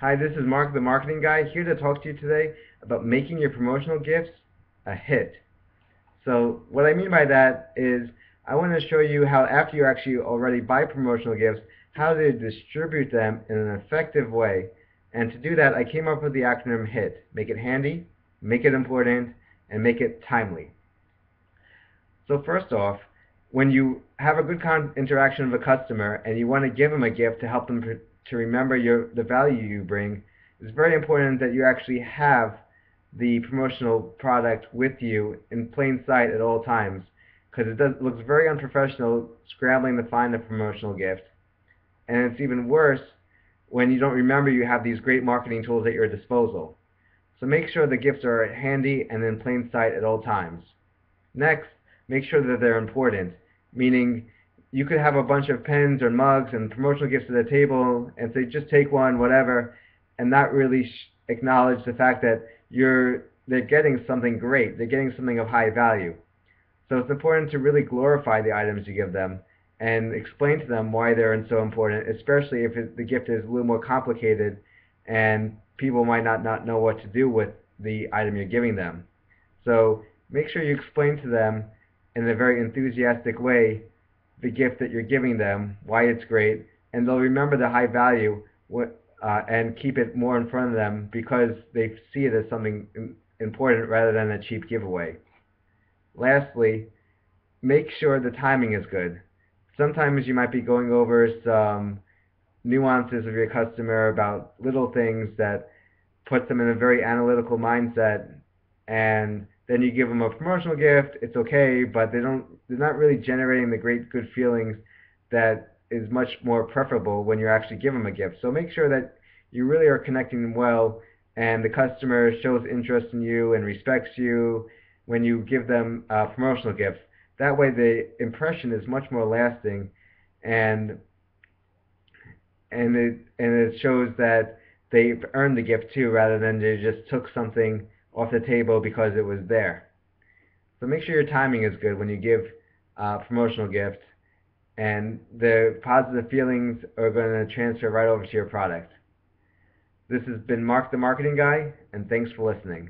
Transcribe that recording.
Hi, this is Mark, the marketing guy, here to talk to you today about making your promotional gifts a hit. So what I mean by that is I want to show you how after you actually already buy promotional gifts, how to distribute them in an effective way. And to do that, I came up with the acronym HIT. Make it handy, make it important, and make it timely. So first off, when you have a good interaction with a customer and you want to give them a gift to help them to remember the value you bring, it's very important that you actually have the promotional product with you in plain sight at all times, because looks very unprofessional scrambling to find a promotional gift. And it's even worse when you don't remember you have these great marketing tools at your disposal. So make sure the gifts are handy and in plain sight at all times. Next, make sure that they're important, meaning you could have a bunch of pens or mugs and promotional gifts at the table and say, just take one, whatever, and not really acknowledge the fact that they're getting something great. They're getting something of high value. So it's important to really glorify the items you give them and explain to them why they're so important, especially if the gift is a little more complicated and people might not know what to do with the item you're giving them. So make sure you explain to them in a very enthusiastic way the gift that you're giving them, why it's great, and they'll remember the high value and keep it more in front of them because they see it as something important rather than a cheap giveaway. Lastly, make sure the timing is good. Sometimes you might be going over some nuances of your customer about little things that puts them in a very analytical mindset, and then you give them a promotional gift, it's okay, but they're not really generating the great good feelings that is much more preferable when you actually give them a gift. So make sure that you really are connecting them well and the customer shows interest in you and respects you when you give them promotional gifts. That way the impression is much more lasting, and it shows that they've earned the gift too, rather than they just took something off the table because it was there. So make sure your timing is good when you give promotional gifts, and the positive feelings are going to transfer right over to your product. This has been Mark the Marketing Guy, and thanks for listening.